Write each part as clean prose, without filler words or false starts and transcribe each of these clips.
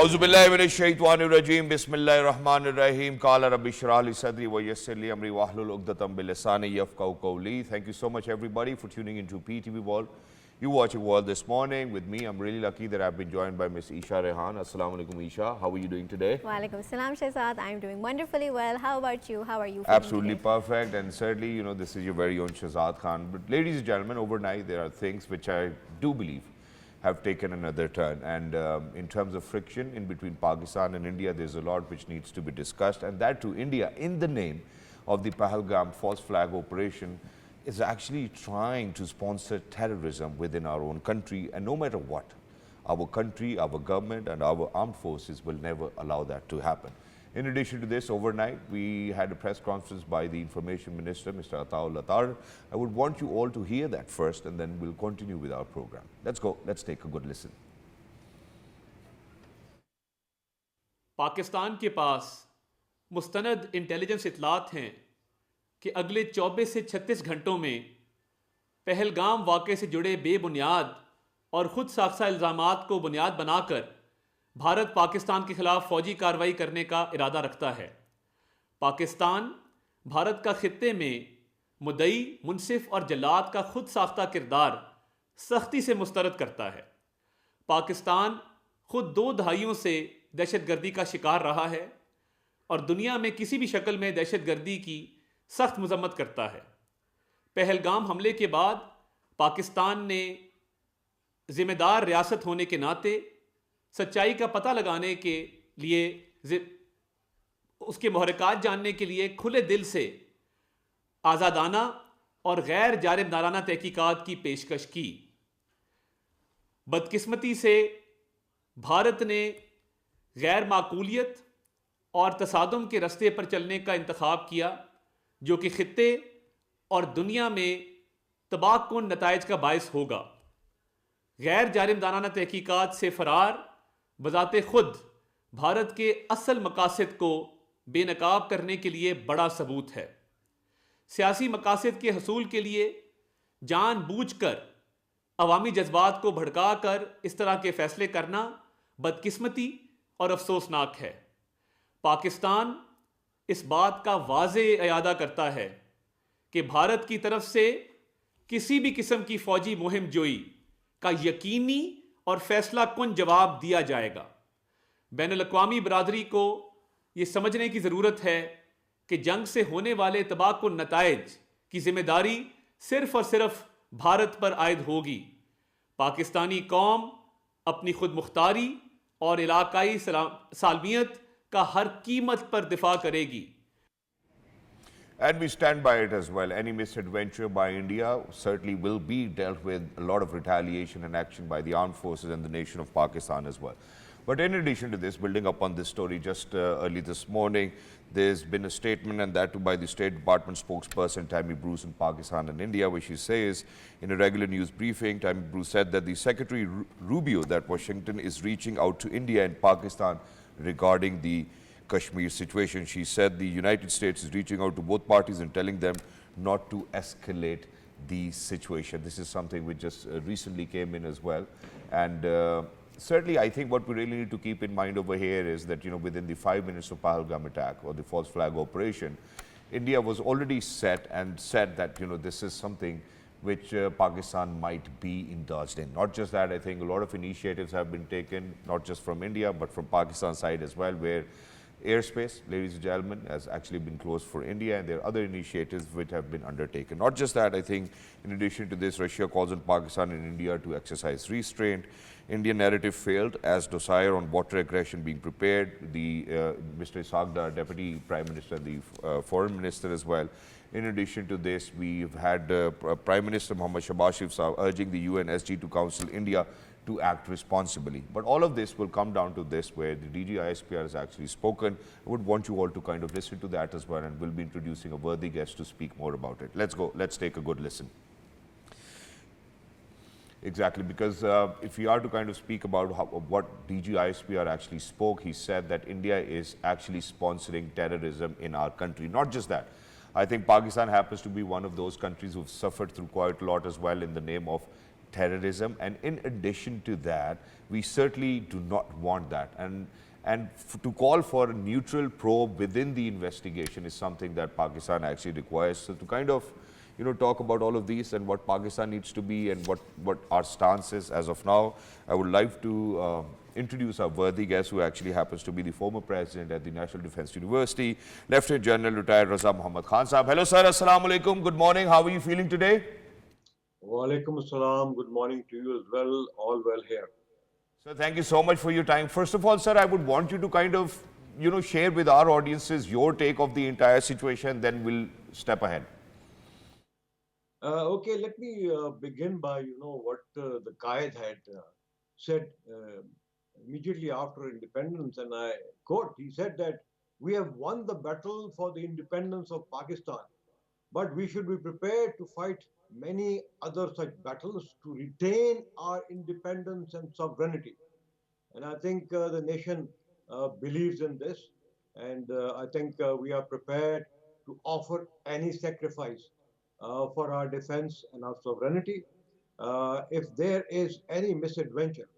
Auzubillahi minash shaitanir rajim. Bismillahir rahmanir rahim. Qala rabbi shrah li sadri wa yassir li amri wahlul 'uqdatam min lisani yafqahu qawli. Thank you so much, everybody, for tuning into PTV World. You watching World this morning with me. I'm really lucky that I've been joined by Miss Eesha Rehan. Assalamu alaikum, Eesha. How are you doing today? Wa alaikum salam, Shahzad. I'm doing wonderfully well. How about you? How are you feeling Absolutely today? perfect. And certainly, you know, this is your very own Shahzad Khan. But ladies and gentlemen, overnight there are things which I do believe have taken another turn. And in terms of friction in between Pakistan and India, there's a lot which needs to be discussed. And that too, India, in the name of the Pahalgam false flag operation, is actually trying to sponsor terrorism within our own country. And no matter what, our country, our government and our armed forces will never allow that to happen. In addition to this, overnight, we had a press conference by the Information Minister, Mr. Attar. I would want you all to hear that first, and then we'll continue with our program. Let's go. Let's take a good listen. Pakistan के पास मुस्तनद intelligence इतलात हैं कि अगले 24 से 36 घंटों में पहलगाम वाक़े से जुड़े बेबुनियाद और ख़ुद साख्ता इल्ज़ामात को बुनियाद बनाकर भारत पाकिस्तान के खिलाफ फ़ौजी कार्रवाई करने का इरादा रखता है। पाकिस्तान भारत का खित्ते में मुद्दई, मुनसिफ और जल्लाद का खुद साख्ता किरदार सख्ती से मुस्तरद करता है। पाकिस्तान खुद 2 दहाइयों से दहशतगर्दी का शिकार रहा है और दुनिया में किसी भी शक्ल में दहशतगर्दी की सख्त मजम्मत करता है। पहलगाम हमले के बाद पाकिस्तान ने ज़िम्मेदार रियासत होने के नाते सच्चाई का पता लगाने के लिए, उसके महरक़ात जानने के लिए खुले दिल से आज़ादाना और गैर जानिबदाराना तहकीकात की पेशकश की। बदकिस्मती से भारत ने गैर माकूलियत और तसादुम के रस्ते पर चलने का इंतखाब किया, जो कि खित्ते और दुनिया में तबाहकुन नताइज का बायस होगा। गैर जानिबदाराना तहकीकात से फरार बज़ाते खुद भारत के असल मकासद को बेनकाब करने के लिए बड़ा सबूत है। सियासी मकासद के हसूल के लिए जानबूझकर अवामी जज्बात को भड़काकर इस तरह के फैसले करना बदकिस्मती और अफसोसनाक है। पाकिस्तान इस बात का वाज़े इयादा करता है कि भारत की तरफ से किसी भी किस्म की फ़ौजी मुहिम जोई का यकीनी और फैसला कुन जवाब दिया जाएगा। बैनुल-अक़वामी बरादरी को ये समझने की ज़रूरत है कि जंग से होने वाले तबाहकुन नताइज की ज़िम्मेदारी सिर्फ़ और सिर्फ भारत पर आयद होगी। पाकिस्तानी कौम अपनी खुद मुख्तारी और इलाकाई सालमियत का हर कीमत पर दिफा करेगी। And we stand by it as well. Any misadventure by India certainly will be dealt with a lot of retaliation and action by the armed forces and the nation of Pakistan as well. But in addition to this, building up on this story, just early this morning, there's been a statement, and that too by the State Department spokesperson Tammy Bruce in Pakistan and India, where she says in a regular news briefing, Tammy Bruce said that the Secretary Rubio, that Washington is reaching out to India and Pakistan regarding the Kashmir situation. She said the United States is reaching out to both parties and telling them not to escalate the situation. This is something which just recently came in as well. And certainly, I think what we really need to keep in mind over here is that, you know, within the 5 minutes of Pahalgam attack or the false flag operation, India was already set and said that, you know, this is something which Pakistan might be indulged in. Not just that, I think a lot of initiatives have been taken, not just from India, but from Pakistan side as well, where airspace, ladies and gentlemen, has actually been closed for India, and there are other initiatives which have been undertaken. Not just that, I think in addition to this, Russia calls on Pakistan and India to exercise restraint. Indian narrative failed as dossier on water aggression being prepared. The Mr. Sagda, Deputy Prime Minister, the Foreign Minister as well. In addition to this, we've had Prime Minister Mohammad Shahbaz Sharif Saab urging the UNSG to counsel India to act responsibly. But all of this will come down to this, where the DG ISPR has actually spoken. I would want you all to kind of listen to that as well, and we'll be introducing a worthy guest to speak more about it. Let's go. Let's take a good listen. Exactly, because if we are to kind of speak about what DG ISPR actually spoke, he said that India is actually sponsoring terrorism in our country. Not just that. I think Pakistan happens to be one of those countries who've suffered through quite a lot as well in the name of terrorism, and in addition to that, we certainly do not want that. And to call for a neutral probe within the investigation is something that Pakistan actually requires. So to kind of, talk about all of these and what Pakistan needs to be and what our stance is as of now, I would like to introduce our worthy guest, who actually happens to be the former president at the National Defence University, Lieutenant General retired Raza Muhammad Khan Sahab. Hello sir, Assalamu alaikum, good morning, how are you feeling today? Wa alaikum assalam, good morning to you as well, all well here. Sir, thank you so much for your time. First of all, sir, I would want you to kind of, share with our audiences your take of the entire situation, then we'll step ahead. Okay, let me begin by, what the Qaid had said immediately after independence, and I quote, he said that we have won the battle for the independence of Pakistan, but we should be prepared to fight many other such battles to retain our independence and sovereignty. And I think the nation believes in this, and I think we are prepared to offer any sacrifice for our defense and our sovereignty. If there is any misadventure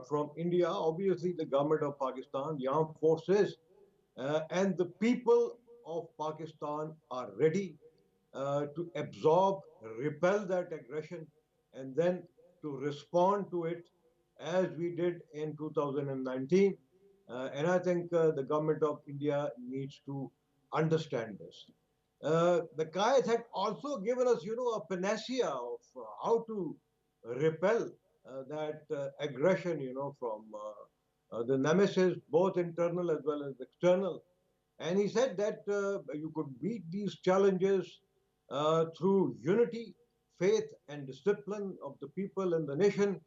from India, obviously the government of Pakistan, the armed forces, and the people of Pakistan are ready to absorb, repel that aggression, and then to respond to it as we did in 2019. And I think the government of India needs to understand this. The Qaid had also given us, a panacea of how to repel that aggression, from the nemesis, both internal as well as external. And he said that you could beat these challenges through unity, faith, and discipline of the people and the nation.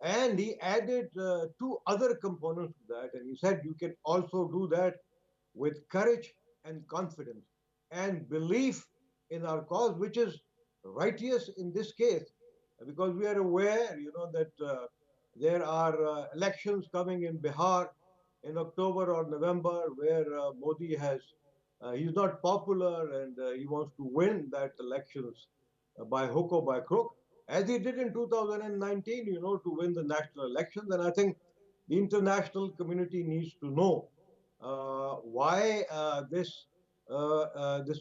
And he added two other components to that. And he said you can also do that with courage and confidence and belief in our cause, which is righteous in this case, because we are aware, that there are elections coming in Bihar in October or November, where Modi he's not popular, and he wants to win that elections by hook or by crook, as he did in 2019, to win the national elections. And I think the international community needs to know why this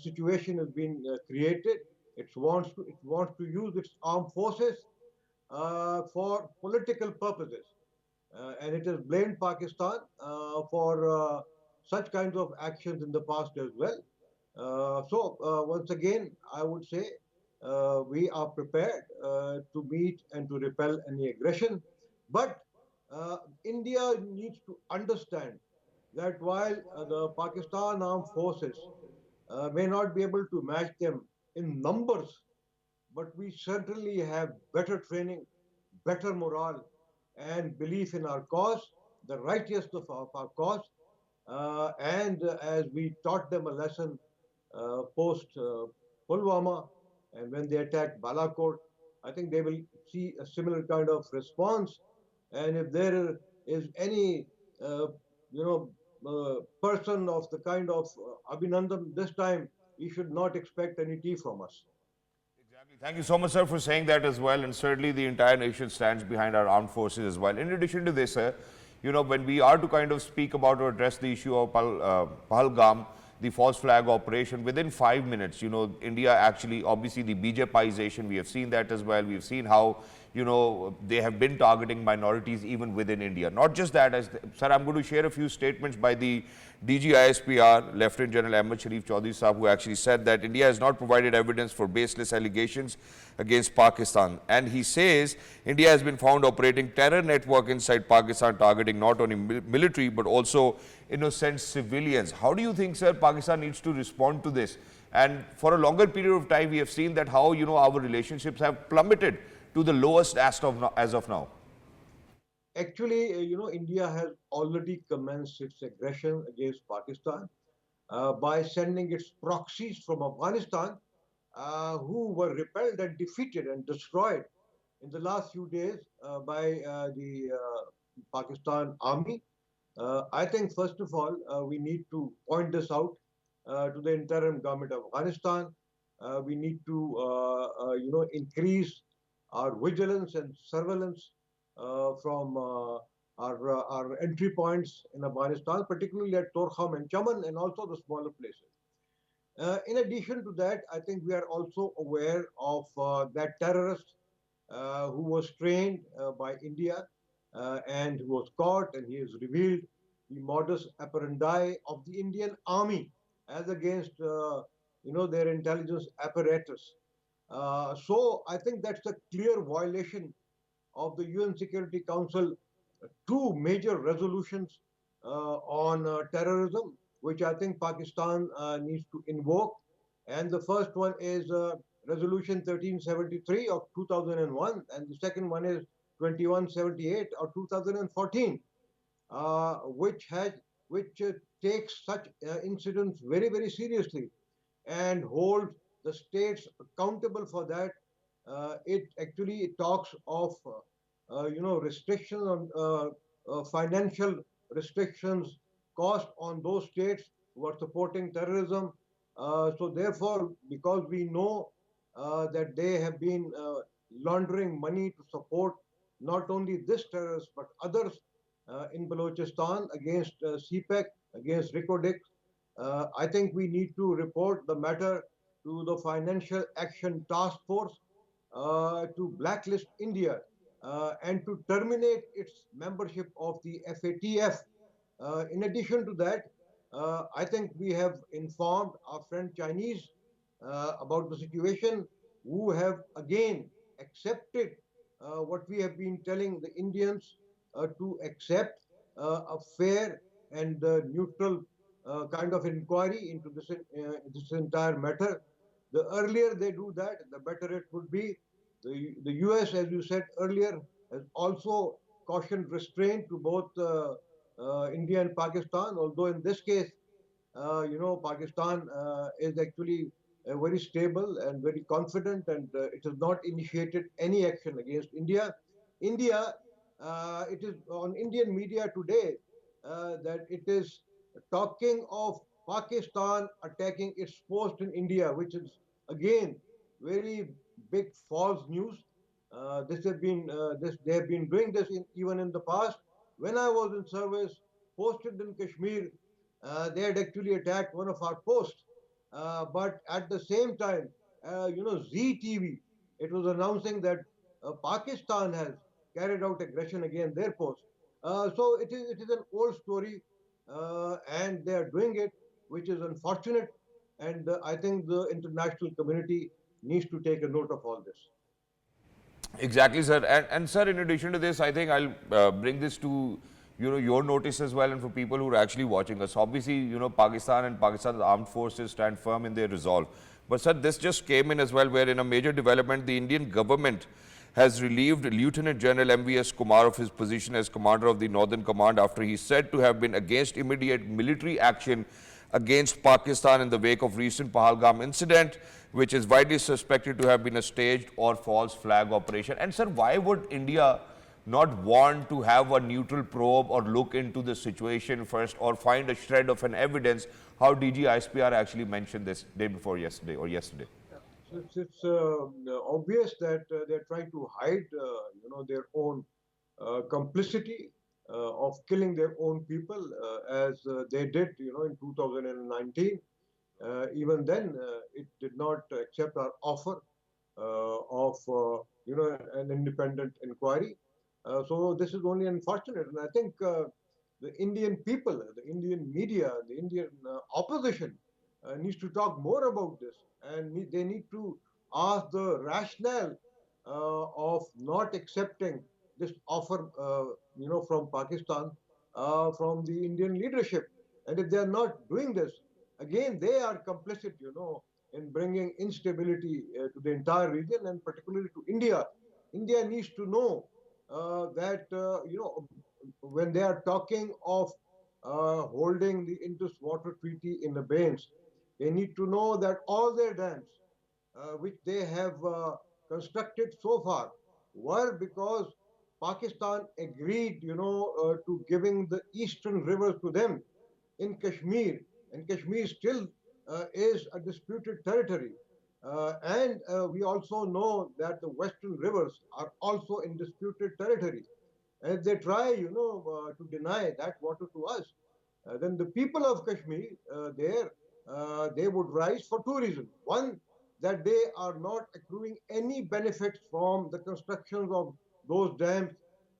situation has been created. It wants to use its armed forces for political purposes, and it has blamed Pakistan for such kinds of actions in the past as well. So once again, I would say we are prepared to meet and to repel any aggression, but India needs to understand that while the Pakistan armed forces may not be able to match them in numbers, but we certainly have better training, better morale, and belief in our cause, the righteousness of our cause. And as we taught them a lesson post Pulwama, and when they attacked Balakot, I think they will see a similar kind of response. And if there is any, person of the kind of Abhinandan this time, he should not expect any tea from us. Exactly. Thank you so much, sir, for saying that as well. And certainly the entire nation stands behind our armed forces as well. In addition to this, sir, when we are to kind of speak about or address the issue of Pahalgam, the false flag operation, within 5 minutes, India actually, obviously the BJPization, we have seen that as well. We've seen how, they have been targeting minorities even within India. Not just that, sir, I'm going to share a few statements by the DG ISPR, Lieutenant General Ahmed Sharif Chaudhry Sahab, who actually said that India has not provided evidence for baseless allegations against Pakistan. And he says India has been found operating terror network inside Pakistan, targeting not only military but also innocent civilians. How do you think, sir, Pakistan needs to respond to this? And for a longer period of time, we have seen that how, our relationships have plummeted to the lowest as of now. Actually, India has already commenced its aggression against Pakistan by sending its proxies from Afghanistan, who were repelled and defeated and destroyed in the last few days by the Pakistan army. I think, first of all, we need to point this out to the interim government of Afghanistan. We need to, increase our vigilance and surveillance from our entry points in Afghanistan, particularly at Torkham and Chaman and also the smaller places. In addition to that, I think we are also aware of that terrorist who was trained by India and who was caught, and he has revealed the modus operandi of the Indian army as against their intelligence apparatus. So I think that's a clear violation of the UN Security Council two major resolutions on terrorism, which I think Pakistan needs to invoke. And the first one is Resolution 1373 of 2001, and the second one is 2178 of 2014, which takes such incidents very, very seriously and holds the states accountable for that. It actually talks of restrictions on financial restrictions cost on those states who are supporting terrorism. So therefore, because we know that they have been laundering money to support not only this terrorist but others in Balochistan against CPEC, against Ricodic, I think we need to report the matter to the Financial Action Task Force to blacklist India and to terminate its membership of the FATF. In addition to that, I think we have informed our friend Chinese about the situation, who have again accepted what we have been telling the Indians to accept a fair and neutral kind of inquiry into this entire matter. The earlier they do that, the better it would be. The US, as you said earlier, has also cautioned restraint to both India and Pakistan, although in this case, Pakistan is actually very stable and very confident, and it has not initiated any action against India. India, it is on Indian media today that it is talking of Pakistan attacking its post in India, which is again very big false news. They have been doing this even in the past. When I was in service, posted in Kashmir, they had actually attacked one of our posts. But at the same time, ZTV, it was announcing that Pakistan has carried out aggression against their post. So it is an old story, and they are doing it, which is unfortunate. And I think the international community needs to take a note of all this. Exactly, sir. And sir, in addition to this, I think I'll bring this to your notice as well, and for people who are actually watching us. Obviously, Pakistan and Pakistan's armed forces stand firm in their resolve. But sir, this just came in as well, where in a major development, the Indian government has relieved Lieutenant General MVS Kumar of his position as commander of the Northern Command after he is said to have been against immediate military action against Pakistan in the wake of recent Pahalgam incident, which is widely suspected to have been a staged or false flag operation. And sir, why would India not want to have a neutral probe or look into the situation first, or find a shred of an evidence, how DG ISPR actually mentioned this day before yesterday or yesterday? So it's obvious that they're trying to hide, their own complicity of killing their own people, as they did, in 2019. Even then, it did not accept our offer of, an independent inquiry. So this is only unfortunate, and I think the Indian people, the Indian media, the Indian opposition needs to talk more about this, and they need to ask the rationale of not accepting this offer, from Pakistan, from the Indian leadership. And if they are not doing this, again, they are complicit, in bringing instability to the entire region and particularly to India. India needs to know that, when they are talking of holding the Indus Water Treaty in abeyance, they need to know that all their dams, which they have constructed so far, were because Pakistan agreed, to giving the eastern rivers to them in Kashmir, and Kashmir still is a disputed territory. And we also know that the western rivers are also in disputed territory. And if they try, to deny that water to us, then the people of Kashmir there, they would rise for two reasons. One, that they are not accruing any benefits from the constructions of those dams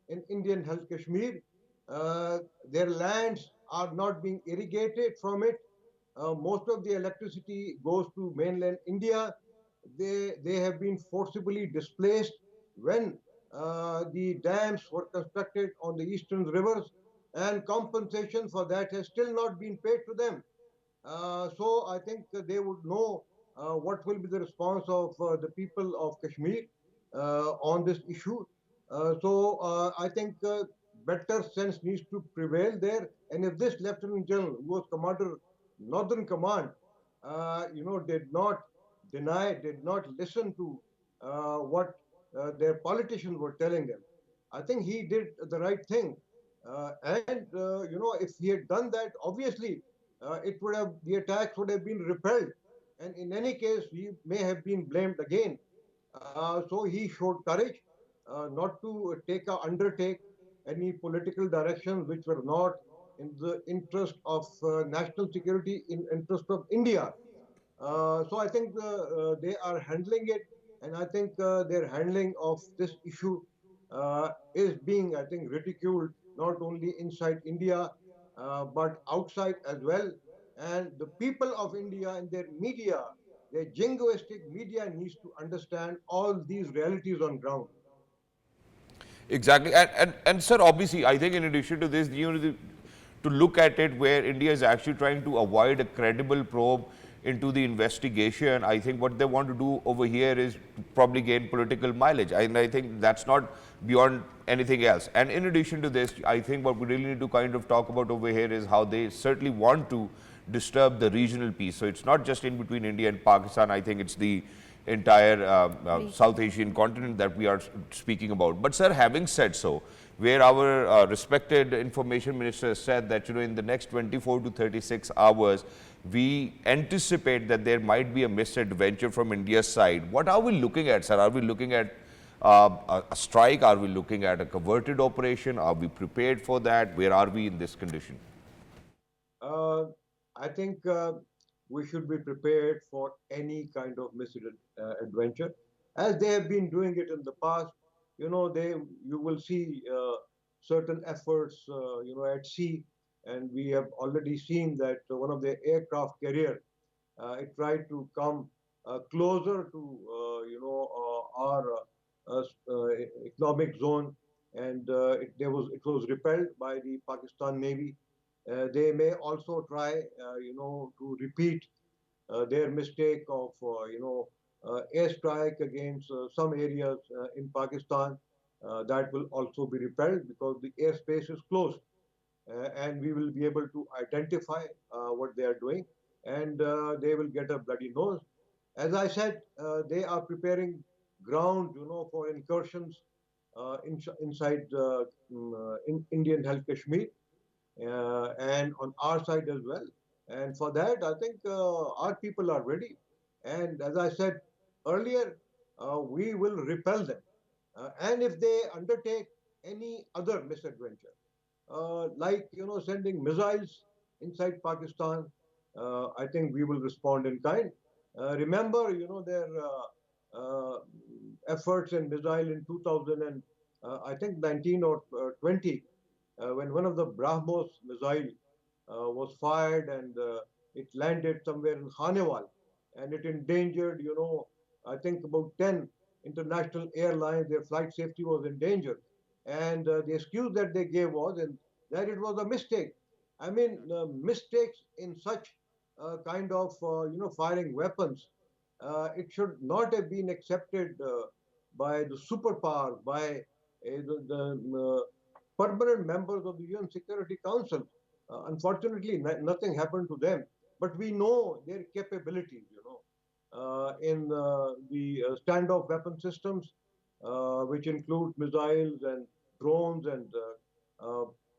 in Indian held Kashmir. Uh, their lands are not being irrigated from it. Most of the electricity goes to mainland India. They have been forcibly displaced when the dams were constructed on the eastern rivers, and compensation for that has still not been paid to them. So I think they would know what will be the response of the people of Kashmir on this issue. So I think better sense needs to prevail there. And if this Lieutenant General, who was Commander Northern Command, did not deny, did not listen to what their politicians were telling them, I think he did the right thing. And if he had done that, obviously it would have the attacks would have been repelled, and in any case he may have been blamed again. So he showed courage not to undertake any political directions which were not in the interest of national security, in interest of India. So I think they are handling it, and I think their handling of this issue is being, I think, ridiculed not only inside India but outside as well. And the people of India and their media, their jingoistic media, needs to understand all these realities on ground. Exactly. And sir, obviously, I think in addition to this, to look at it where India is actually trying to avoid a credible probe into the investigation, I think what they want to do over here is probably gain political mileage. And I think that's not beyond anything else. And in addition to this, I think what we really need to kind of talk about over here is how they certainly want to disturb the regional peace. So it's not just in between India and Pakistan. I think it's the entire South Asian continent that we are speaking about. But sir, having said so, where our respected information minister said that in the next 24 to 36 hours, we anticipate that there might be a misadventure from India's side. What are we looking at, sir? Are we looking at a strike? Are we looking at a converted operation? Are we prepared for that? Where are we in this condition? Uh, I think we should be prepared for any kind of misadventure, as they have been doing it in the past. You will see certain efforts, at sea, and we have already seen that one of the aircraft carrier it tried to come closer to our economic zone, and it was repelled by the Pakistan Navy. They may also try, to repeat their mistake of, airstrike against some areas in Pakistan. That will also be repelled because the airspace is closed, and we will be able to identify what they are doing, and they will get a bloody nose. As I said, they are preparing ground, for incursions inside in Indian held Kashmir, and on our side as well. And for that, I think our people are ready. And as I said earlier, we will repel them. And if they undertake any other misadventure, like sending missiles inside Pakistan, I think we will respond in kind. Remember, their efforts in missile in 2000 and I think 19 or 20, when one of the BrahMos missile was fired, and it landed somewhere in Khanewal, and it endangered, I think about 10 international airlines, their flight safety was in danger. And the excuse that they gave was that it was a mistake. I mean, mistakes in such kind of, firing weapons, it should not have been accepted by the superpowers, by the permanent members of the UN Security Council. Unfortunately, nothing happened to them, but we know their capabilities, in the standoff weapon systems, which include missiles and drones and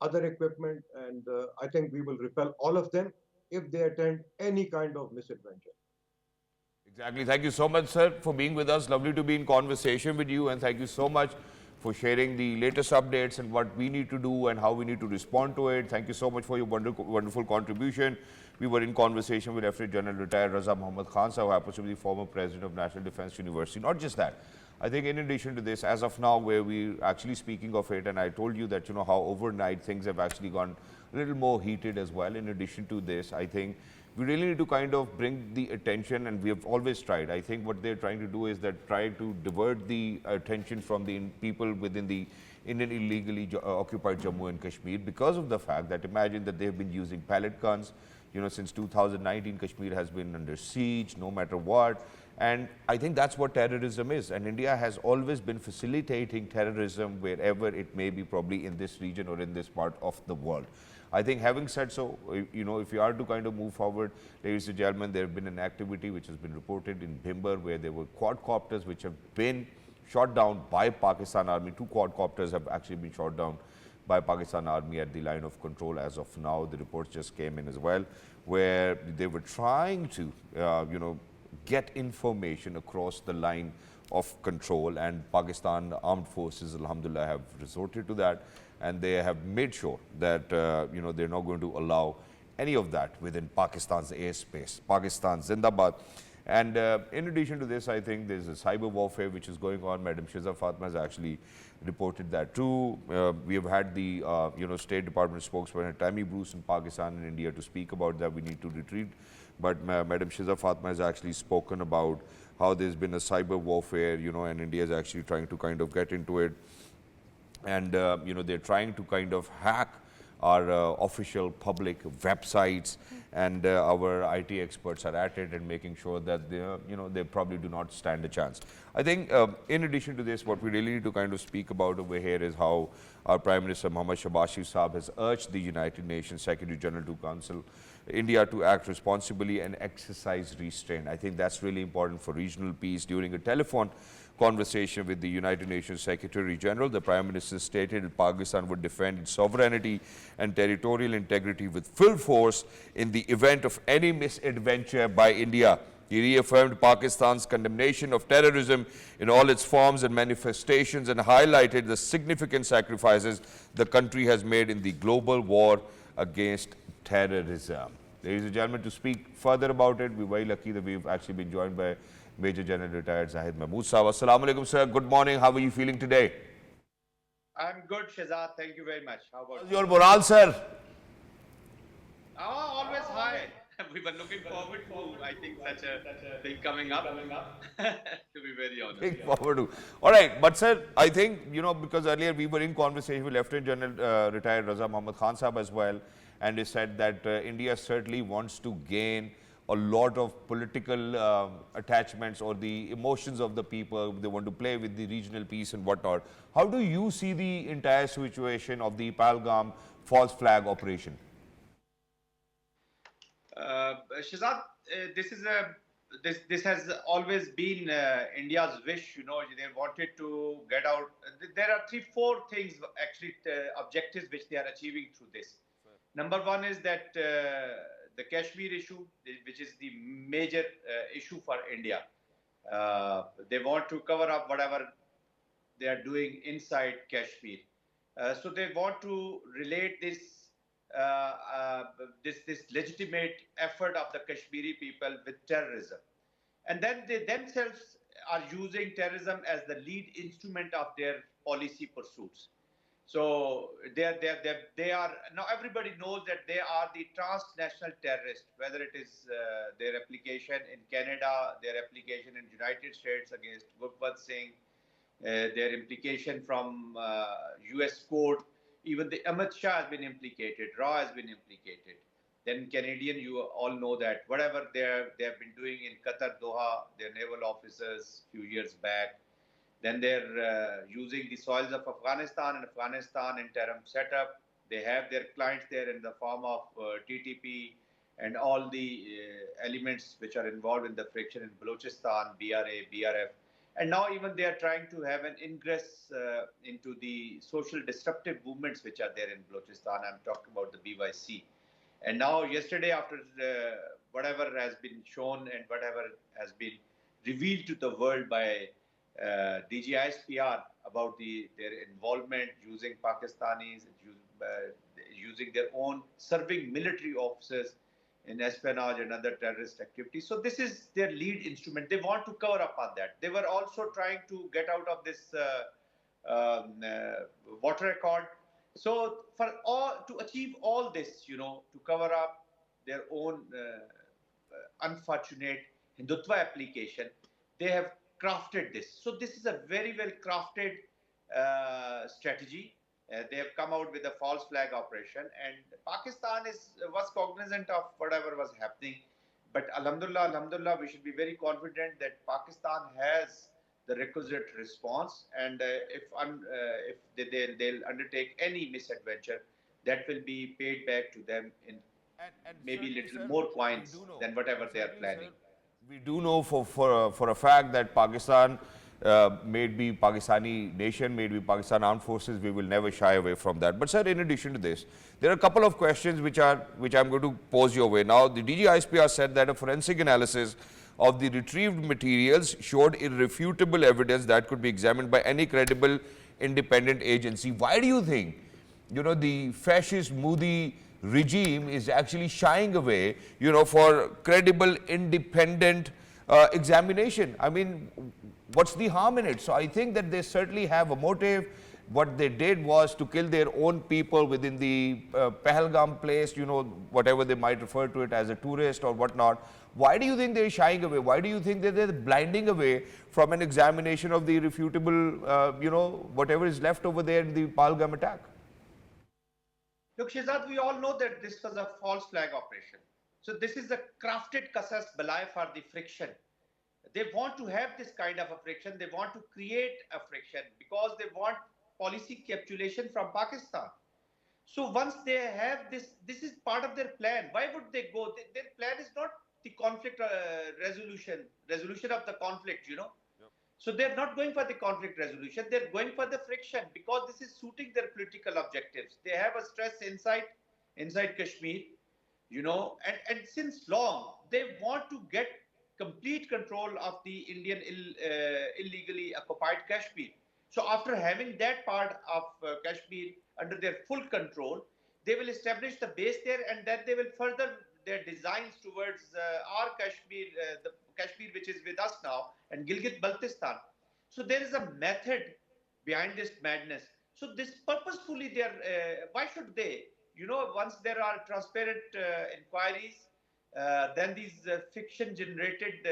other equipment. And I think we will repel all of them if they attempt any kind of misadventure. Exactly. Thank you so much, sir, for being with us. Lovely to be in conversation with you, and thank you so much for sharing the latest updates and what we need to do and how we need to respond to it. Thank you so much for your wonderful contribution. We were in conversation with Lieutenant General retired Raza Muhammad Khan, who happens to be the former president of National Defense University. Not just that. I think in addition to this, as of now, where we're actually speaking of it, and I told you that, how overnight things have actually gone a little more heated as well. In addition to this, I think we really need to kind of bring the attention, and we have always tried. I think what they're trying to do is that try to divert the attention from the people within the Indian illegally occupied Jammu and Kashmir, because of the fact that imagine that they've been using pellet guns. Since 2019, Kashmir has been under siege, no matter what. And I think that's what terrorism is. And India has always been facilitating terrorism wherever it may be, probably in this region or in this part of the world. I think having said so, if you are to kind of move forward, ladies and gentlemen, there have been an activity which has been reported in Bhimber where there were quadcopters which have been shot down by Pakistan Army. 2 quadcopters have actually been shot down by Pakistan Army at the line of control as of now. The reports just came in as well, where they were trying to, get information across the line of control, and Pakistan Armed Forces, alhamdulillah, have resorted to that, and they have made sure that, they're not going to allow any of that within Pakistan's airspace. Pakistan Zindabad. And in addition to this, I think there's a cyber warfare which is going on. Madam Shahzad Fatma has actually reported that too. We have had the State Department spokesperson Tammy Bruce in Pakistan and India to speak about that. We need to retreat. But Madam Shahzad Fatma has actually spoken about how there's been a cyber warfare, and India is actually trying to kind of get into it. And, they're trying to kind of hack our official public websites, and our IT experts are at it and making sure that they probably do not stand a chance. I think in addition to this, what we really need to kind of speak about over here is how our Prime Minister Mohammad Shahbaz Saab has urged the United Nations Secretary General to counsel India to act responsibly and exercise restraint. I think that's really important for regional peace. During a telephone conversation with the United Nations Secretary General, the Prime Minister stated that Pakistan would defend its sovereignty and territorial integrity with full force in the event of any misadventure by India. He reaffirmed Pakistan's condemnation of terrorism in all its forms and manifestations, and highlighted the significant sacrifices the country has made in the global war against terrorism. Ladies and gentlemen, to speak further about it, we're very lucky that we've actually been joined by Major General retired ZAHID Mahmood Sahab. Assalamu alaikum, sir. Good morning. How are you feeling today? I'm good, Shahzad. Thank you very much. How about How's your morale, sir? Always high. We were looking forward to, I think, such a thing coming up, to be very honest. Look forward to. All right. But, sir, I think, because earlier we were in conversation with Lieutenant General retired Raza Muhammad Khan Sahab as well, and he said that India certainly wants to gain a lot of political attachments or the emotions of the people. They want to play with the regional peace and whatnot. How do you see the entire situation of the Pahalgam false flag operation? Shahzad, this has always been India's wish. They wanted to get out. There are 3-4 things, actually, objectives which they are achieving through this. Number one is that the Kashmir issue, which is the major issue for India. They want to cover up whatever they are doing inside Kashmir. So they want to relate this this legitimate effort of the Kashmiri people with terrorism. And then they themselves are using terrorism as the lead instrument of their policy pursuits. So they are now, everybody knows that they are the transnational terrorists, whether it is their application in Canada, their application in United States against Gurprat Singh, their implication from US court, even the Amit Shah has been implicated, Ra has been implicated. Then Canadian, you all know that whatever they have been doing in Qatar, Doha, their naval officers few years back. Then they're using the soils of Afghanistan and Afghanistan interim setup. They have their clients there in the form of TTP and all the elements which are involved in the friction in Balochistan, BRA, BRF. And now even they are trying to have an ingress into the social disruptive movements which are there in Balochistan. I'm talking about the BYC. And now yesterday, after whatever has been shown and whatever has been revealed to the world by DG ISPR about their involvement using Pakistanis, using their own serving military officers in espionage and other terrorist activities. So this is their lead instrument. They want to cover up on that. They were also trying to get out of this water accord. So to achieve all this, to cover up their own unfortunate Hindutva application, they have crafted this. So this is a very well crafted strategy. They have come out with a false flag operation, and Pakistan was cognizant of whatever was happening. But alhamdulillah, we should be very confident that Pakistan has the requisite response, and if they'll undertake any misadventure, that will be paid back to them in And maybe certainly, little sir, more we coins do know, than whatever they are certainly, planning. sir, we do know for a fact that Pakistan, may it be Pakistani nation, may it be Pakistan armed forces, we will never shy away from that. But sir, in addition to this, there are a couple of questions which I'm going to pose your way. Now, the DG ISPR said that a forensic analysis of the retrieved materials showed irrefutable evidence that could be examined by any credible independent agency. Why do you think, the fascist Modi regime is actually shying away, for credible independent examination? I mean, what's the harm in it? So I think that they certainly have a motive. What they did was to kill their own people within the Pahalgam place, whatever they might refer to it as a tourist or whatnot. Why do you think they're shying away? Why do you think that they're blinding away from an examination of the irrefutable, whatever is left over there in the Pahalgam attack? Look, Shahzad, we all know that this was a false flag operation. So this is a crafted qasas balai for the friction. They want to have this kind of a friction. They want to create a friction because they want policy capitulation from Pakistan. So once they have this is part of their plan. Why would they go? Their plan is not the conflict resolution of the conflict, Yep. So they're not going for the conflict resolution. They're going for the friction because this is suiting their political objectives. They have a stress inside Kashmir, and since long they want to get complete control of the Indian illegally occupied Kashmir. So after having that part of Kashmir under their full control, they will establish the base there, and then they will further their designs towards our Kashmir, the Kashmir which is with us now, and Gilgit-Baltistan. So there is a method behind this madness. So this purposefully they are, why should they? Once there are transparent inquiries, then these fiction-generated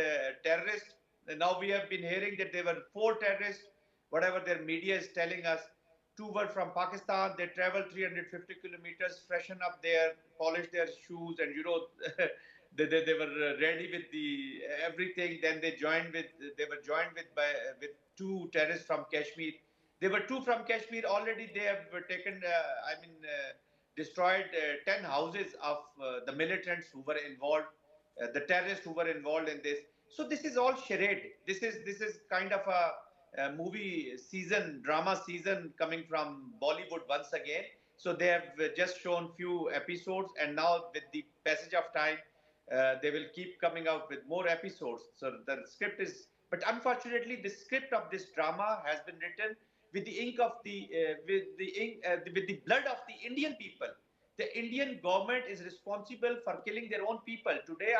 terrorists, now we have been hearing that there were 4 terrorists, whatever their media is telling us. 2 were from Pakistan. They traveled 350 kilometers, freshen up there, polish their shoes, and they were ready with the everything. Then they were joined with 2 terrorists from Kashmir. There were 2 from Kashmir already. They have taken, destroyed 10 houses of the militants who were involved, the terrorists who were involved in this. So this is all charade. This is kind of a movie season, drama season coming from Bollywood once again. So they have just shown few episodes, and now with the passage of time, they will keep coming out with more episodes. So the script is, but unfortunately, the script of this drama has been written with the ink of with the blood of the Indian people. The Indian government is responsible for killing their own people. Today,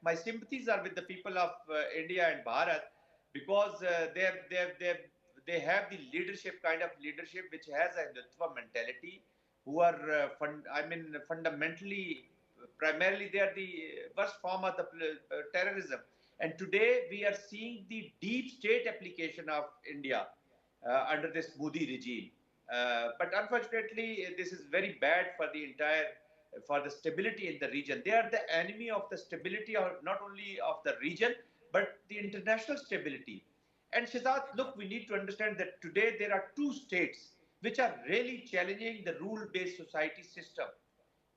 my sympathies are with the people of India and Bharat, because they have the kind of leadership which has a Hindutva mentality, who are fundamentally, primarily they are the worst form of the terrorism. And today we are seeing the deep state application of India under this Modi regime. But unfortunately, this is very bad for the stability in the region. They are the enemy of the stability, or not only of the region, but the international stability. And Shahzad, look, we need to understand that today there are 2 states which are really challenging the rule-based society system.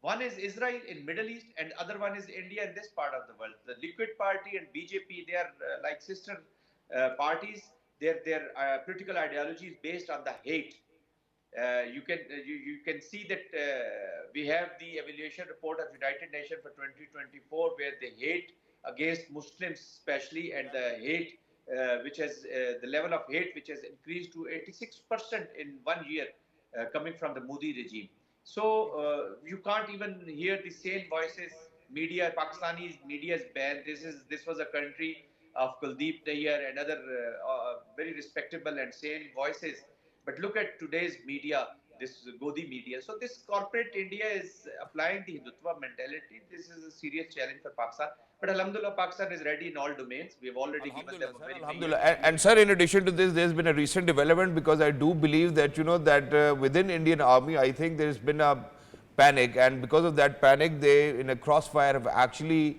One is Israel in Middle East, and other one is India in this part of the world. The Liquid Party and BJP, they are like sister parties. Their political ideology is based on the hate. You can see that we have the evaluation report of United Nations for 2024, where they hate against Muslims, especially, and the hate, which has the level of hate which has increased to 86% in 1 year, coming from the Modi regime. So you can't even hear the sane voices. Media, Pakistani media is banned. This was a country of Kuldeep Nayyar and other very respectable and sane voices. But look at today's media, this Godi media. So this corporate India is applying the Hindutva mentality. This is a serious challenge for Pakistan. But Alhamdulillah, Pakistan is ready in all domains. We have already given them Alhamdulillah, a sir. very big Alhamdulillah. And sir, in addition to this, there's been a recent development because I do believe that, that within Indian Army, I think there's been a panic. And because of that panic, they, in a crossfire, have actually,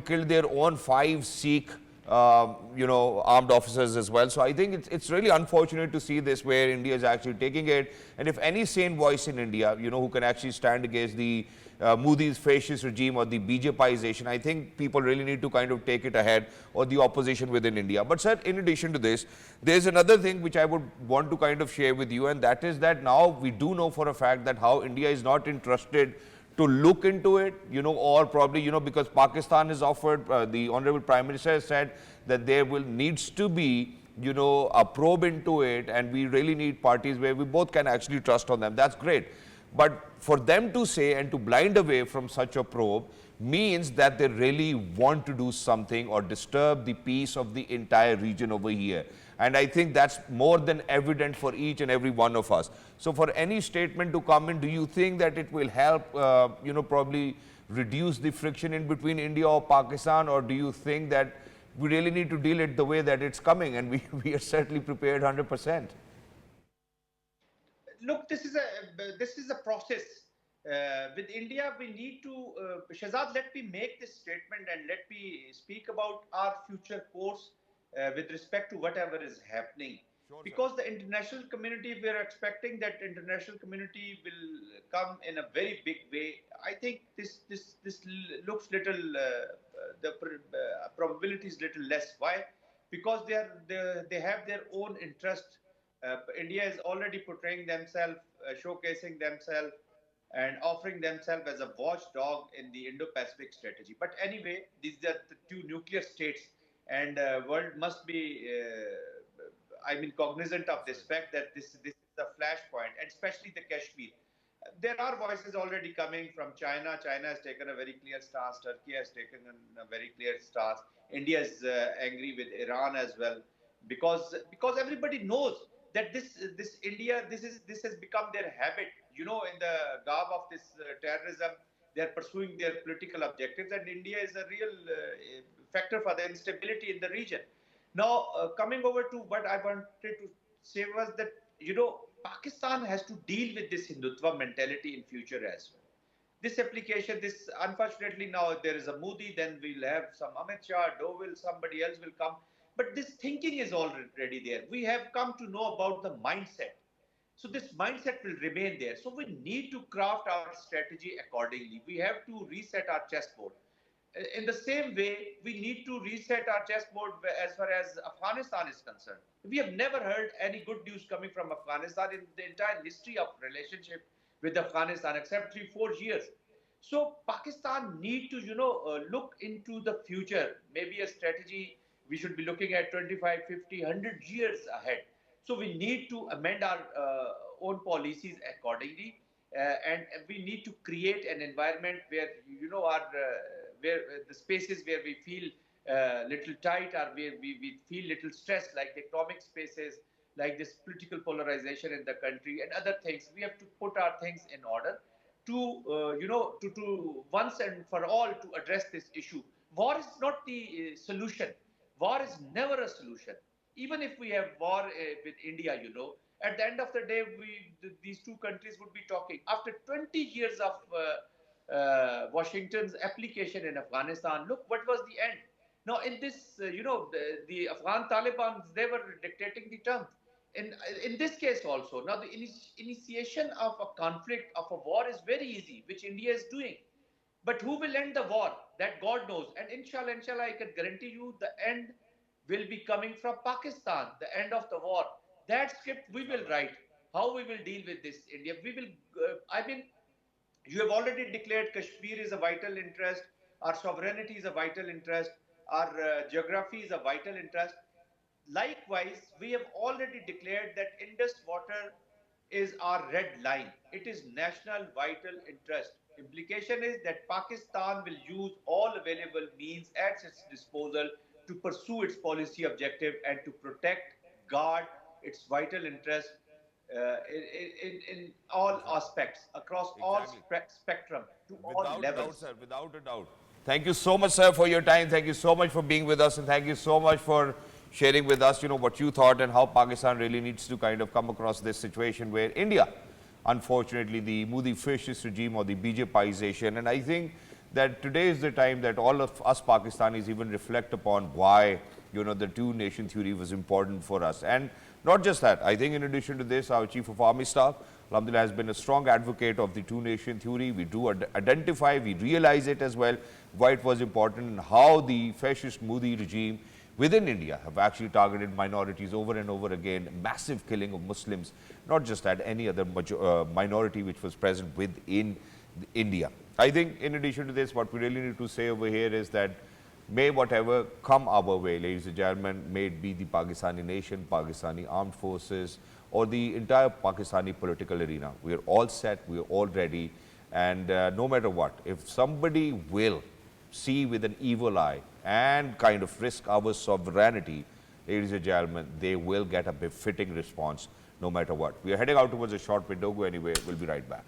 killed their own 5 Sikh, armed officers as well. So I think it's really unfortunate to see this where India is actually taking it. And if any sane voice in India, who can actually stand against the Modi's fascist regime or the BJPization, I think people really need to kind of take it ahead, or the opposition within India. But sir, in addition to this, there's another thing which I would want to kind of share with you, and that is that now we do know for a fact that how India is not interested to look into it, or probably, because Pakistan has offered, the Honorable Prime Minister has said that there needs to be, a probe into it, and we really need parties where we both can actually trust on them. That's great. But for them to say and to blind away from such a probe means that they really want to do something or disturb the peace of the entire region over here. And I think that's more than evident for each and every one of us. So for any statement to come in, do you think that it will help, probably reduce the friction in between India or Pakistan, or do you think that we really need to deal it the way that it's coming, and we are certainly prepared 100%? Look, this is a process. With India, we need to, Shahzad, let me make this statement and let me speak about our future course with respect to whatever is happening. Sure, sir. Because the international community, we are expecting that international community will come in a very big way. I think this looks little, the probability is little less. Why? Because they have their own interest. India is already portraying themselves, showcasing themselves, and offering themselves as a watchdog in the Indo-Pacific strategy. But anyway, these are the two nuclear states, and world must be, cognizant of this fact that this is a flashpoint, and especially the Kashmir. There are voices already coming from China. China has taken a very clear stance. Turkey has taken a very clear stance. India is angry with Iran as well, because everybody knows that this India, this has become their habit. In the garb of this terrorism, they are pursuing their political objectives, and India is a real factor for the instability in the region. Now, coming over to what I wanted to say was that Pakistan has to deal with this Hindutva mentality in future as well. This application, this unfortunately now there is a Modi, then we'll have some Amit Shah, Dovil, somebody else will come. But this thinking is already there. We have come to know about the mindset. So this mindset will remain there. So we need to craft our strategy accordingly. We have to reset our chessboard. In the same way, we need to reset our chessboard as far as Afghanistan is concerned. We have never heard any good news coming from Afghanistan in the entire history of relationship with Afghanistan, except 3-4 years. So Pakistan need to, look into the future. Maybe a strategy we should be looking at 25, 50, 100 years ahead. So we need to amend our own policies accordingly, and we need to create an environment where our where the spaces where we feel little tight, or where we feel little stressed, like the economic spaces, like this political polarization in the country and other things. We have to put our things in order to to once and for all to address this issue. War is not the solution. War is never a solution. Even if we have war with India, at the end of the day, these two countries would be talking. After 20 years of Washington's application in Afghanistan, look what was the end. Now, in this, the Afghan Taliban, they were dictating the terms. In this case also, now the initiation of a conflict, of a war is very easy, which India is doing. But who will end the war? That God knows. And inshallah, I can guarantee you the end will be coming from Pakistan, the end of the war. That script we will write. How we will deal with this India. We will, you have already declared Kashmir is a vital interest. our sovereignty is a vital interest, our geography is a vital interest. Likewise, we have already declared that Indus water is our red line. It is national vital interest. Implication is that Pakistan will use all available means at its disposal to pursue its policy objective and to protect, guard its vital interest in all aspects, across all Exactly. spectrum, to all Without a doubt, levels. sir, without a doubt. Thank you so much, sir, for your time. Thank you so much for being with us, and thank you so much for sharing with us, what you thought and how Pakistan really needs to kind of come across this situation where India, unfortunately, the Modi fascist regime or the BJPization, and I think that today is the time that all of us Pakistanis even reflect upon why, the two-nation theory was important for us. And not just that, I think in addition to this, our Chief of Army Staff, Alhamdulillah, has been a strong advocate of the two-nation theory. We do identify, we realize it as well, why it was important and how the fascist Modi regime within India have actually targeted minorities over and over again, massive killing of Muslims, not just that, any other minority which was present within India. I think in addition to this, what we really need to say over here is that may whatever come our way, ladies and gentlemen, may it be the Pakistani nation, Pakistani armed forces, or the entire Pakistani political arena, we are all set, we are all ready, and no matter what, if somebody will see with an evil eye and kind of risk our sovereignty, ladies and gentlemen, they will get a befitting response no matter what. We are heading out towards a short break. Don't go anywhere. We'll be right back.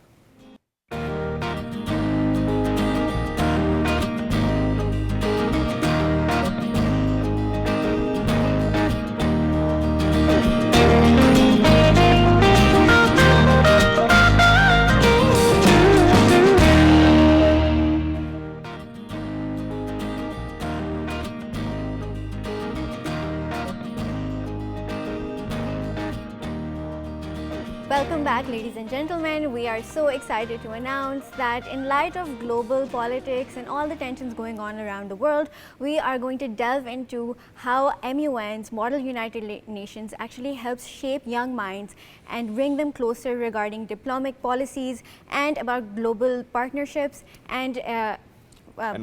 Welcome back, ladies and gentlemen. We are so excited to announce that in light of global politics and all the tensions going on around the world, we are going to delve into how MUN's Model United Nations actually helps shape young minds and bring them closer regarding diplomatic policies and about global partnerships and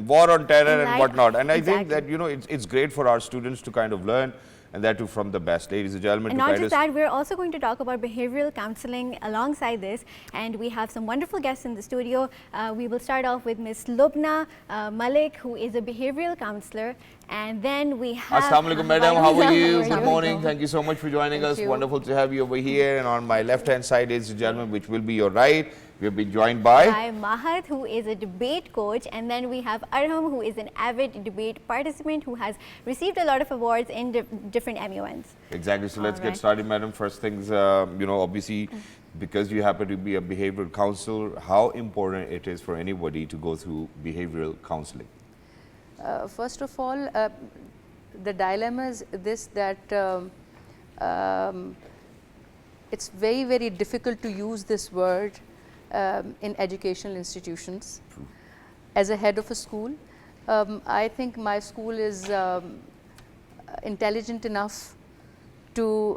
war on terror and like- whatnot. And I think Exactly. that, it's great for our students to kind of learn, and that too from the best, ladies and gentlemen. And to not kind just of that, we're also going to talk about behavioral counseling alongside this, and we have some wonderful guests in the studio. We will start off with Ms. LUBNA Malik, who is a behavioral counselor, and then we have... Assalamu alaikum, madam. How are you? How Good morning. Thank you so much for joining us. Wonderful to have you over here. And on my left-hand side, ladies and gentlemen, which will be your right, we have been joined by MAHAD, who is a debate coach, and then we have ARHAM, who is an avid debate participant who has received a lot of awards in different MUNs. Exactly. So let's All right. get started, madam. First things, obviously, because you happen to be a behavioral counselor, how important it is for anybody to go through behavioral counseling? First of all, the dilemma is this, that it's very, very difficult to use this word in educational institutions. True. As a head of a school, I think my school is intelligent enough to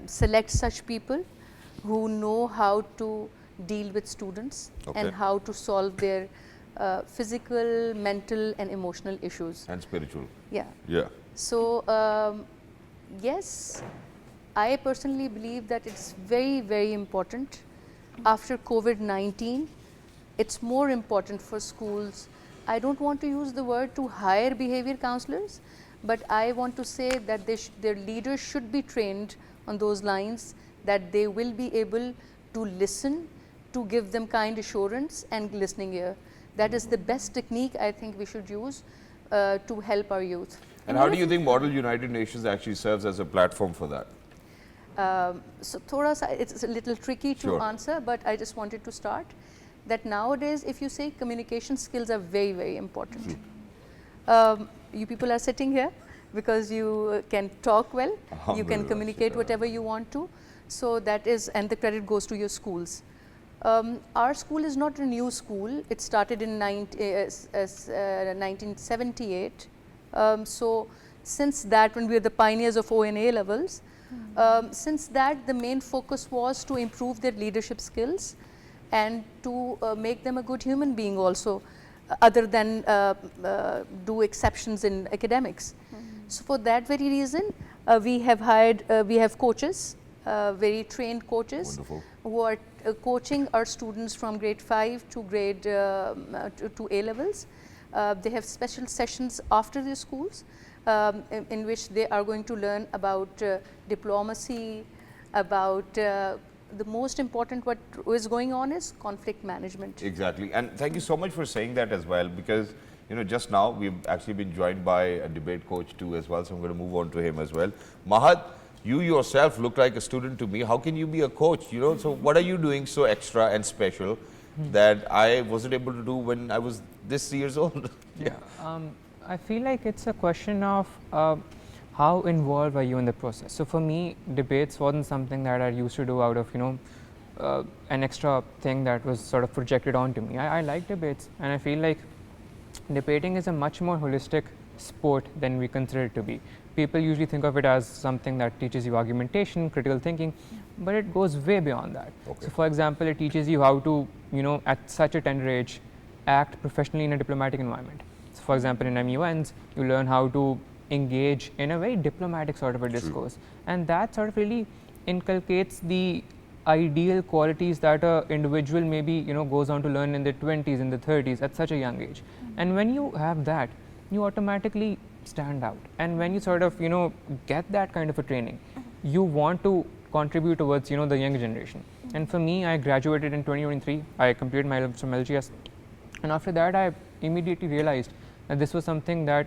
select such people who know how to deal with students and Okay. how to solve their physical, mental and emotional issues. And spiritual. Yeah. Yeah. So, yes, I personally believe that it's very, very important. After COVID-19, it's more important for schools. I don't want to use the word to hire behavior counselors, but I want to say that their leaders should be trained on those lines, that they will be able to listen, to give them kind assurance and listening ear. That is the best technique I think we should use to help our youth. And how do you think Model United Nations actually serves as a platform for that? So thoda sa, it's a little tricky to Sure. answer, but I just wanted to start that nowadays, if you say communication skills are very, very important. You people are sitting here because you can talk well, you can Alhamdulillah, communicate whatever you want to. So that is, and the credit goes to your schools. Our school is not a new school. It started in 1978. So since that, when we were the pioneers of ONA levels, since that, the main focus was to improve their leadership skills and to make them a good human being also. other than do exceptions in academics. So for that very reason, we have coaches, very trained coaches. Wonderful. Who are coaching our students from grade 5 to grade to A levels. They have special sessions after their schools in which they are going to learn about diplomacy, about the most important what is going on is conflict management. Exactly. And thank you so much for saying that as well, because just now we've actually been joined by a debate coach too as well, so I'm going to move on to him as well. Mahad, you yourself look like a student to me. How can you be a coach? So what are you doing so extra and special that I wasn't able to do when I was this years old? Yeah, I feel like it's a question of how involved are you in the process. So for me, debates wasn't something that I used to do out of an extra thing that was sort of projected onto me. I like debates, and I feel like debating is a much more holistic sport than we consider it to be. People usually think of it as something that teaches you argumentation, critical thinking, but it goes way beyond that. Okay. So for example, it teaches you how to, at such a tender age, act professionally in a diplomatic environment. So for example, in MUNs, you learn how to engage in a very diplomatic sort of a discourse. And that sort of really inculcates the ideal qualities that an individual maybe, goes on to learn in their 20s, in the 30s at such a young age. And when you have that, you automatically stand out. And when you sort of, get that kind of a training, you want to contribute towards, the younger generation. And for me, I graduated in 2023. I completed my levels from LGS. And after that, I immediately realized that this was something that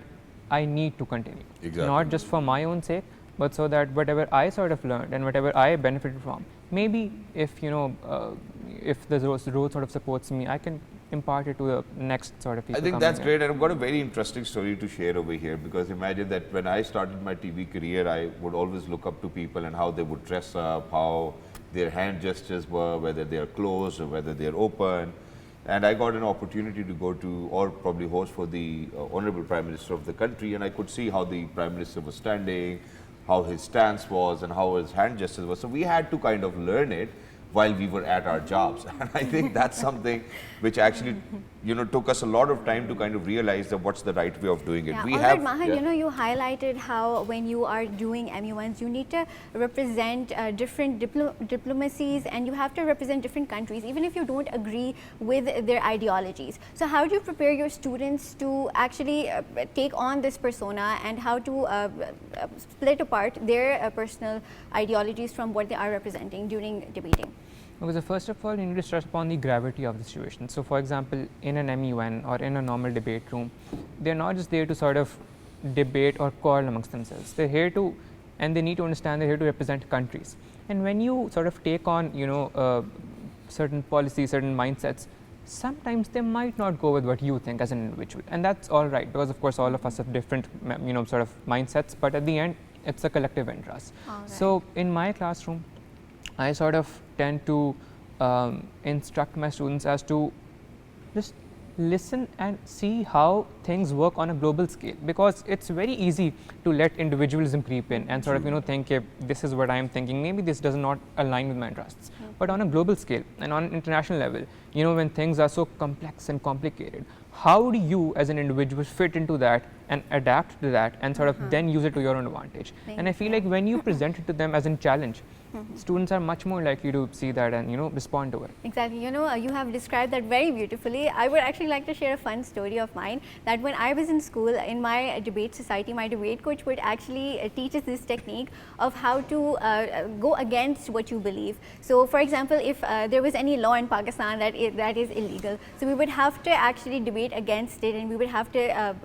I need to continue. Exactly. Not just for my own sake, but so that whatever I sort of learned and whatever I benefited from, maybe if, if the road sort of supports me, I can impart it to the next sort of people. I think that's great, and I've got a very interesting story to share over here, because imagine that when I started my TV career, I would always look up to people and how they would dress up, how their hand gestures were, whether they are closed or whether they are open. And I got an opportunity to go to, or probably host for the Honorable Prime Minister of the country, and I could see how the Prime Minister was standing, how his stance was, and how his hand gestures were. So we had to kind of learn it while we were at our jobs. And I think that's something which actually, took us a lot of time to kind of realize that what's the right way of doing it. Yeah, We Mahad, yeah. you highlighted how when you are doing MUNs, you need to represent different diplomacies, and you have to represent different countries, even if you don't agree with their ideologies. So how do you prepare your students to actually take on this persona, and how to split apart their personal ideologies from what they are representing during debating? Okay, so first of all, you need to stress upon the gravity of the situation. So for example, in an MUN or in a normal debate room, they're not just there to sort of debate or quarrel amongst themselves. They're here to, and they need to understand they're here to represent countries. And when you sort of take on, certain policies, certain mindsets, sometimes they might not go with what you think as an individual. And that's all right, because of course all of us have different, sort of mindsets, but at the end, it's a collective interest. Right. So in my classroom, I sort of tend to instruct my students as to just listen and see how things work on a global scale, because it's very easy to let individualism creep in and sort of think, if this is what I am thinking, maybe this does not align with my interests. But on a global scale and on an international level, when things are so complex and complicated, how do you as an individual fit into that and adapt to that and sort of then use it to your own advantage? And I feel like when you present it to them as a challenge, students are much more likely to see that and respond to it. Exactly. You have described that very beautifully. I would actually like to share a fun story of mine, that when I was in school, in my debate society, my debate coach would actually teach us this technique of how to go against what you believe. So for example, if there was any law in Pakistan that is illegal, so we would have to actually debate against it, and we would have to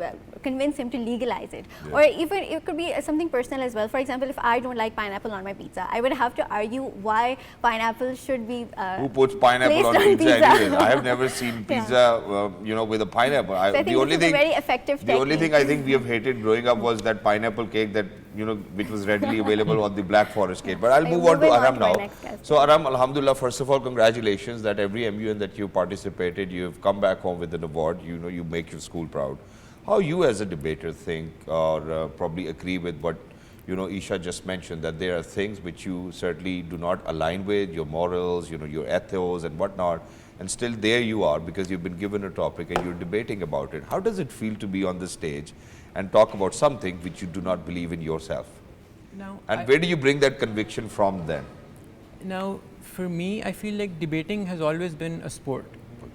convince him to legalize it. Yeah. Or even it could be something personal as well. For example, if I don't like pineapple on my pizza, I would have to argue why pineapple should be Who puts pineapple on pizza anyways? I have never seen pizza, with a pineapple. So I think this is a very effective technique. The only thing I think we have hated growing up was that pineapple cake that, which was readily available on the Black Forest cake. But I'll move on to ARHAM now. So ARHAM, alhamdulillah, first of all, congratulations that every MUN that you participated, you've come back home with an award. You make your school proud. How you as a debater think, or probably agree with what you know, Eesha just mentioned that there are things which you certainly do not align with, your morals, you know, your ethos and whatnot, and still there you are because you've been given a topic and you're debating about it. How does it feel to be on the stage and talk about something which you do not believe in yourself? Now, And where do you bring that conviction from then? now, for me, I feel like debating has always been a sport.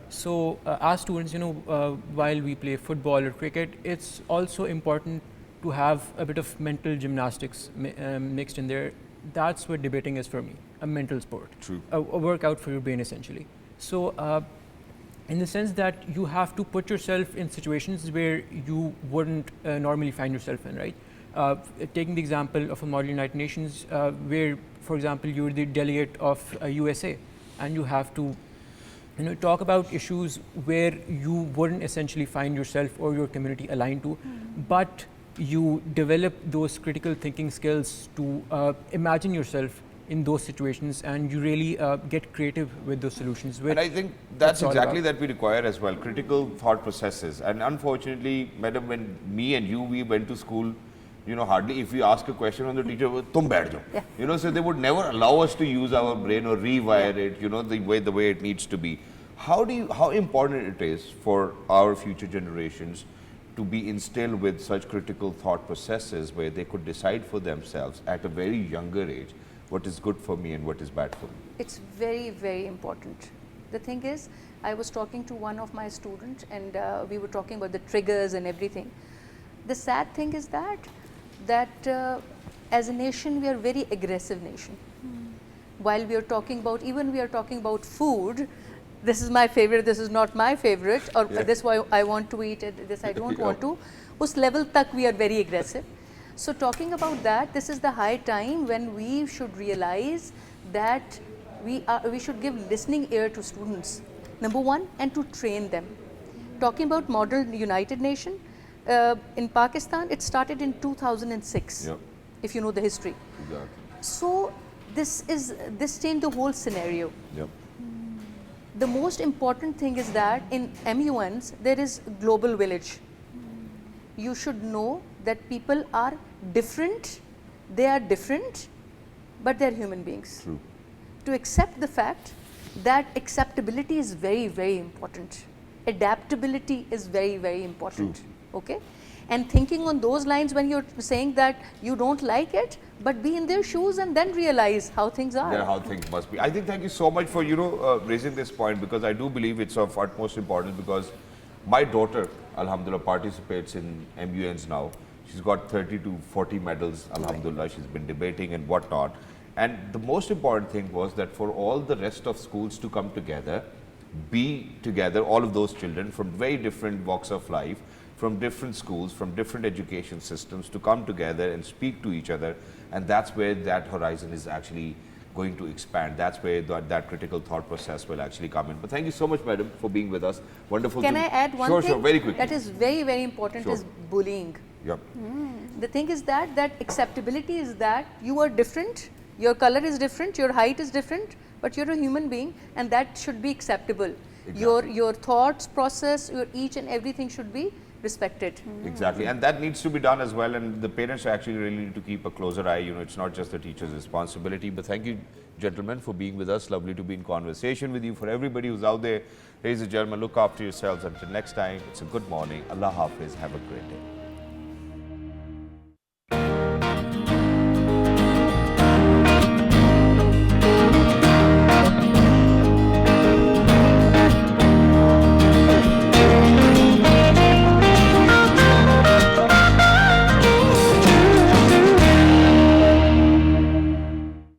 So, as students, you know, while we play football or cricket, it's also important to have a bit of mental gymnastics mixed in there. That's what debating is for me, a mental sport. True. A workout for your brain, essentially. So, in the sense that you have to put yourself in situations where you wouldn't normally find yourself in, right? Taking the example of a model United Nations, where, for example, you're the delegate of USA, and you have to, you know, talk about issues where you wouldn't essentially find yourself or your community aligned to, but you develop those critical thinking skills to imagine yourself in those situations, and you really get creative with those solutions. And I think that's all exactly about. that we require as well, critical thought processes. And unfortunately, madam, when me and you, we went to school, you know, hardly if we ask a question on the teacher, tum baith jao. Yeah. You know, so they would never allow us to use our brain or rewire it, you know, the way it needs to be. How important it is for our future generations to be instilled with such critical thought processes where they could decide for themselves at a very younger age what is good for me and what is bad for me? It's very, very important. The thing is, I was talking to one of my students, and we were talking about the triggers and everything. The sad thing is that as a nation, we are a very aggressive nation. While we are talking about, even we are talking about food, this is my favorite, this is not my favorite, or this why I want to eat it, this I don't want to. Us level tak we are very aggressive. So talking about that, this is the high time when we should realize that we should give listening ear to students, number one, and to train them. Talking about model United Nation, in Pakistan, it started in 2006, if you know the history. Exactly. So this changed the whole scenario. Yep. The most important thing is that in MUNs, there is global village. You should know that people are different, but they're human beings. True. To accept the fact that acceptability is very, very important. Adaptability is very, very important. True. Okay? And thinking on those lines when you're saying that you don't like it, but be in their shoes and then realize how things are. Yeah, how things must be. I think thank you so much for, you know, raising this point, because I do believe it's of utmost importance, because my daughter, alhamdulillah, participates in MUNs now. She's got 30 to 40 medals, alhamdulillah. She's been debating and whatnot. And the most important thing was that for all the rest of schools to come together, be together, all of those children from very different walks of life, from different schools, from different education systems, to come together and speak to each other. And that's where that horizon is actually going to expand. That's where that critical thought process will actually come in. But thank you so much, madam, for being with us. Wonderful. Can I add one thing? Sure, very quickly. That is very, very important is bullying. Yep. The thing is that acceptability is that you are different, your color is different, your height is different, but you're a human being, and that should be acceptable. Exactly. Your thoughts process, your each and everything should be respected. Exactly, and that needs to be done as well, and the parents actually really need to keep a closer eye. You know, it's not just the teacher's responsibility. But thank you, gentlemen, for being with us. Lovely to be in conversation with you. For everybody who's out there, ladies and gentlemen, look after yourselves. Until next time, it's a good morning. Allah Hafiz. Have a great day.